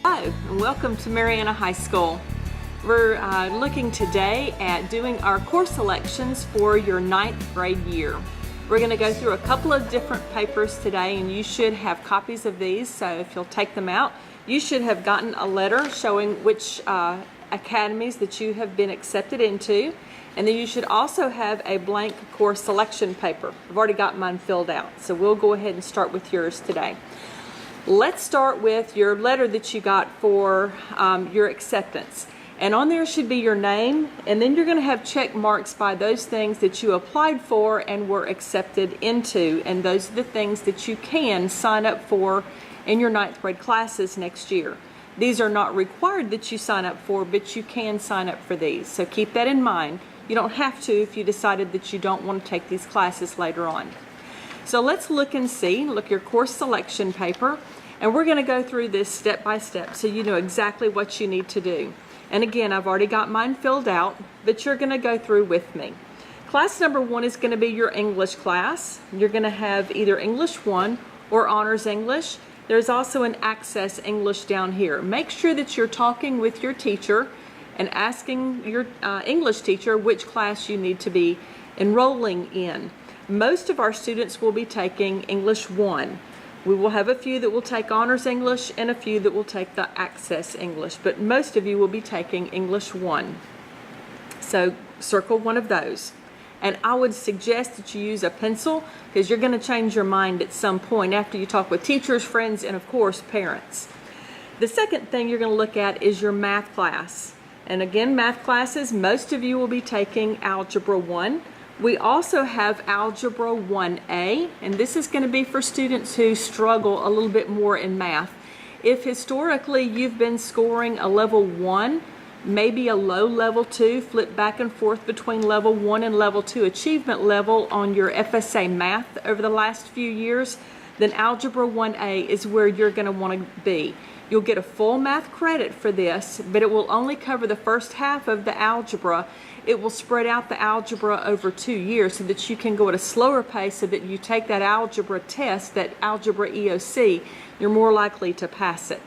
Hello, and welcome to Mariana High School. We're looking today at doing our course selections for your 9th grade year. We're going to go through a couple of different papers today, and you should have copies of these, so if you'll take them out, you should have gotten a letter showing which academies that you have been accepted into, and then you should also have a blank course selection paper. I've already got mine filled out, so we'll go ahead and start with yours today. Let's start with your letter that you got for your acceptance. And on there should be your name, and then you're going to have check marks by those things that you applied for and were accepted into. And those are the things that you can sign up for in your 9th grade classes next year. These are not required that you sign up for, but you can sign up for these. So keep that in mind. You don't have to if you decided that you don't want to take these classes later on. So let's look and see. Look at your course selection paper. And we're going to go through this step by step so you know exactly what you need to do. And again, I've already got mine filled out, but you're going to go through with me. Class number 1 is going to be your English class. You're going to have either English 1 or Honors English. There's also an Access English down here. Make sure that you're talking with your teacher and asking your English teacher which class you need to be enrolling in. Most of our students will be taking English 1. We will have a few that will take Honors English and a few that will take the Access English, but most of you will be taking English 1. So circle one of those. And I would suggest that you use a pencil because you're going to change your mind at some point after you talk with teachers, friends, and of course parents. The second thing you're going to look at is your math class. And again, math classes, most of you will be taking Algebra 1. We also have Algebra 1A, and this is going to be for students who struggle a little bit more in math. If historically you've been scoring a level 1, maybe a low level 2, flip back and forth between level 1 and level 2 achievement level on your FSA math over the last few years, then Algebra 1A is where you're going to want to be. You'll get a full math credit for this, but it will only cover the first half of the algebra. It will spread out the algebra over 2 years so that you can go at a slower pace so that you take that algebra test, that algebra EOC, you're more likely to pass it.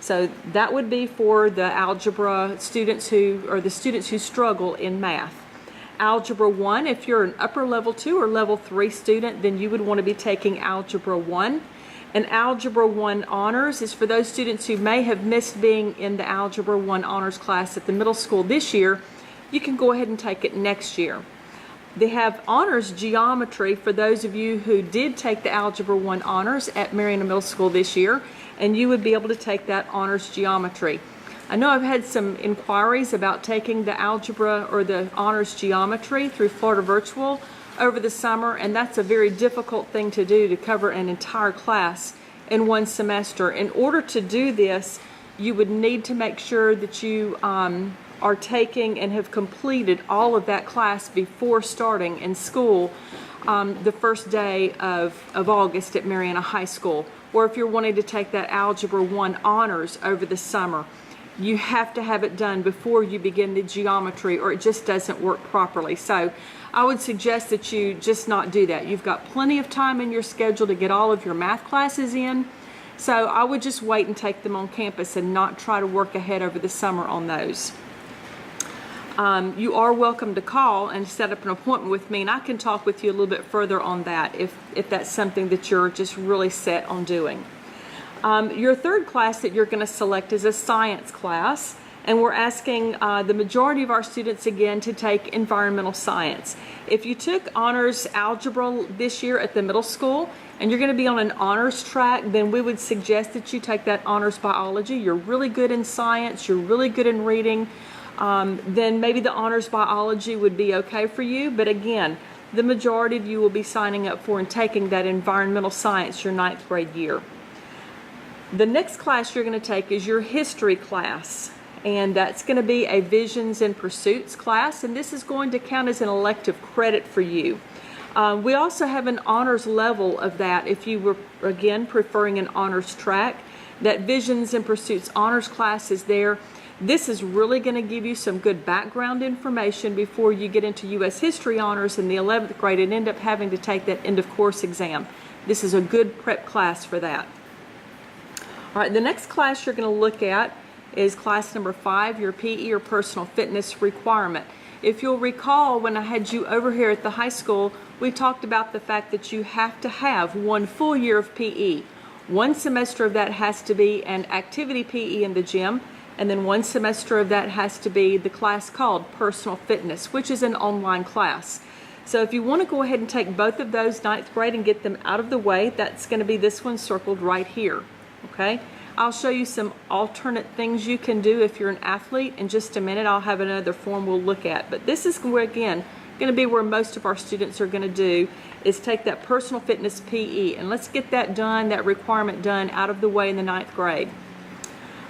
So that would be for the algebra students the students who struggle in math. Algebra 1, if you're an upper level 2 or level 3 student, then you would want to be taking Algebra 1. And Algebra 1 Honors is for those students who may have missed being in the Algebra 1 Honors class at the middle school this year. You can go ahead and take it next year. They have Honors Geometry for those of you who did take the Algebra 1 Honors at Mariana Middle School this year, and you would be able to take that Honors Geometry. I know I've had some inquiries about taking the Algebra or the Honors Geometry through Florida Virtual over the summer, and that's a very difficult thing to do, to cover an entire class in one semester. In order to do this, you would need to make sure that you are taking and have completed all of that class before starting in school the first day of August at Mariana High School. Or if you're wanting to take that Algebra 1 Honors over the summer, you have to have it done before you begin the geometry, or it just doesn't work properly. So I would suggest that you just not do that. You've got plenty of time in your schedule to get all of your math classes in. So I would just wait and take them on campus and not try to work ahead over the summer on those. You are welcome to call and set up an appointment with me, and I can talk with you a little bit further on that if that's something that you're just really set on doing. Your third class that you're going to select is a science class, and we're asking the majority of our students again to take environmental science. If you took Honors Algebra this year at the middle school and you're going to be on an honors track, then we would suggest that you take that Honors Biology. You're really good in science, you're really good in reading, then maybe the Honors Biology would be okay for you. But again, the majority of you will be signing up for and taking that environmental science your 9th grade year. The next class you're going to take is your history class, and that's going to be a Visions and Pursuits class, and this is going to count as an elective credit for you. We also have an honors level of that if you were, again, preferring an honors track. That Visions and Pursuits honors class is there. This is really going to give you some good background information before you get into U.S. History Honors in the 11th grade and end up having to take that end of course exam. This is a good prep class for that. All right, the next class you're going to look at is class number 5, your PE or personal fitness requirement. If you'll recall, when I had you over here at the high school, we talked about the fact that you have to have 1 full year of PE. 1 semester of that has to be an activity PE in the gym, and then 1 semester of that has to be the class called personal fitness, which is an online class. So if you want to go ahead and take both of those 9th grade and get them out of the way, that's going to be this one circled right here. Okay? I'll show you some alternate things you can do if you're an athlete. In just a minute, I'll have another form we'll look at. But this is where, again, going to be where most of our students are going to do is take that personal fitness PE. And let's get that done, that requirement done, out of the way in the 9th grade.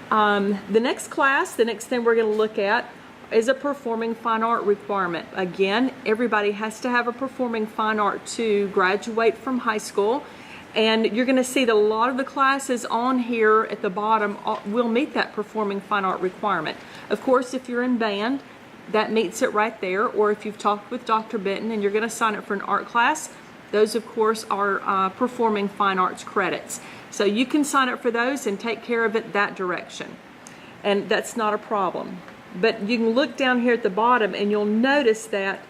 The next class, the next thing we're going to look at is a performing fine art requirement. Again, everybody has to have a performing fine art to graduate from high school. And you're going to see that a lot of the classes on here at the bottom will meet that performing fine art requirement. Of course, if you're in band, that meets it right there. Or if you've talked with Dr. Benton and you're going to sign up for an art class, those, of course, are performing fine arts credits. So you can sign up for those and take care of it that direction. And that's not a problem. But you can look down here at the bottom and you'll notice that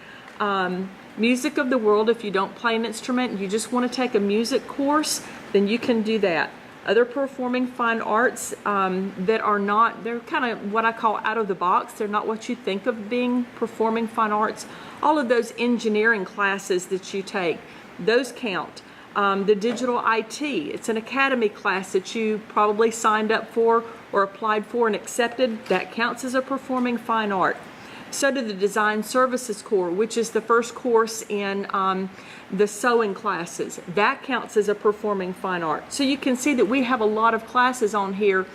music of the world, if you don't play an instrument, you just want to take a music course, then you can do that. Other performing fine arts that are not, they're kind of what I call out of the box. They're not what you think of being performing fine arts. All of those engineering classes that you take, those count. The digital IT, it's an academy class that you probably signed up for or applied for and accepted. That counts as a performing fine art. So do the Design Services Core, which is the first course in the sewing classes. That counts as a performing fine art. So you can see that we have a lot of classes on here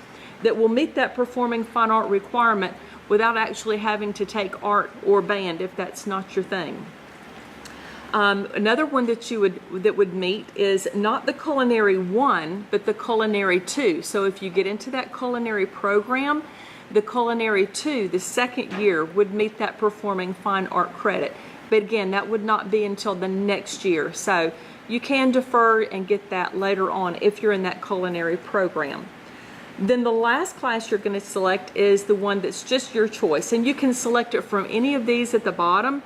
that will meet that performing fine art requirement without actually having to take art or band if that's not your thing. Another one that would meet is not the culinary 1, but the culinary 2. So if you get into that culinary program, the culinary 2, the 2nd year, would meet that performing fine art credit. But again, that would not be until the next year. So you can defer and get that later on if you're in that culinary program. Then the last class you're going to select is the one that's just your choice. And you can select it from any of these at the bottom.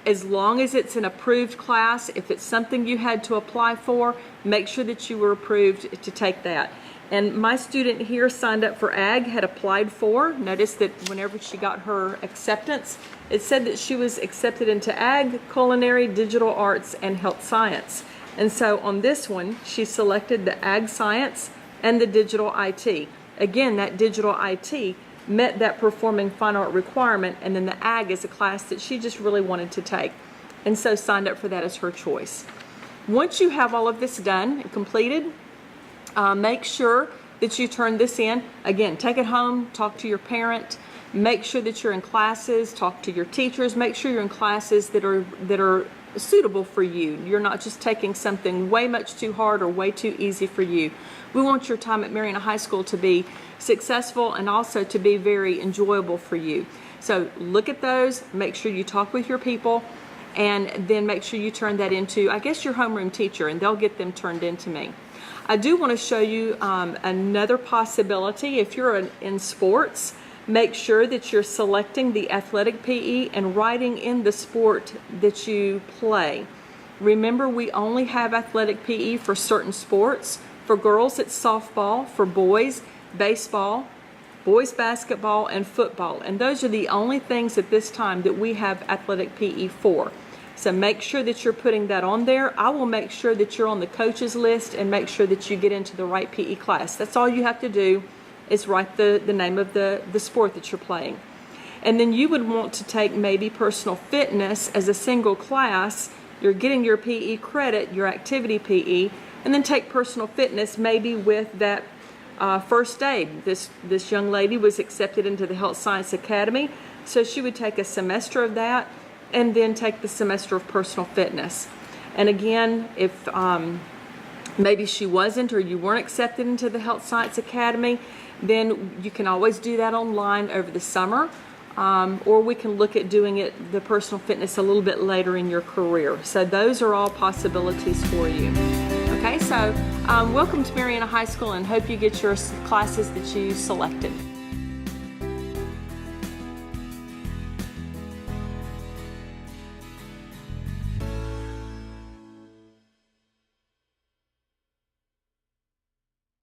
As long as it's an approved class, if it's something you had to apply for, make sure that you were approved to take that. And my student here signed up for Ag, had applied for. Notice that whenever she got her acceptance, it said that she was accepted into Ag, Culinary, Digital Arts, and Health Science. And so on this one, she selected the Ag Science and the Digital IT. Again, that Digital IT met that performing fine art requirement, and then the Ag is a class that she just really wanted to take. And so signed up for that as her choice. Once you have all of this done and completed, make sure that you turn this in. Again, take it home, talk to your parent, make sure that you're in classes, talk to your teachers, make sure you're in classes that are suitable for you. You're not just taking something way much too hard or way too easy for you. We want your time at Mariana High School to be successful and also to be very enjoyable for you. So look at those, make sure you talk with your people, and then make sure you turn that into, I guess, your homeroom teacher, and they'll get them turned into me. I do want to show you another possibility. If you're in sports, make sure that you're selecting the athletic PE and writing in the sport that you play. Remember, we only have athletic PE for certain sports. For girls, it's softball. For boys, baseball, boys basketball, and football. And those are the only things at this time that we have athletic PE for. So make sure that you're putting that on there. I will make sure that you're on the coaches list and make sure that you get into the right PE class. That's all you have to do is write the name of the sport that you're playing. And then you would want to take maybe personal fitness as a single class. You're getting your PE credit, your activity PE, and then take personal fitness maybe with that first aid. This young lady was accepted into the Health Science Academy, so she would take a semester of that and then take the semester of personal fitness. And again, if maybe she wasn't or you weren't accepted into the Health Science Academy, then you can always do that online over the summer, or we can look at doing the personal fitness a little bit later in your career. So those are all possibilities for you. Okay. Okay, so welcome to Marianna High School and hope you get your classes that you selected.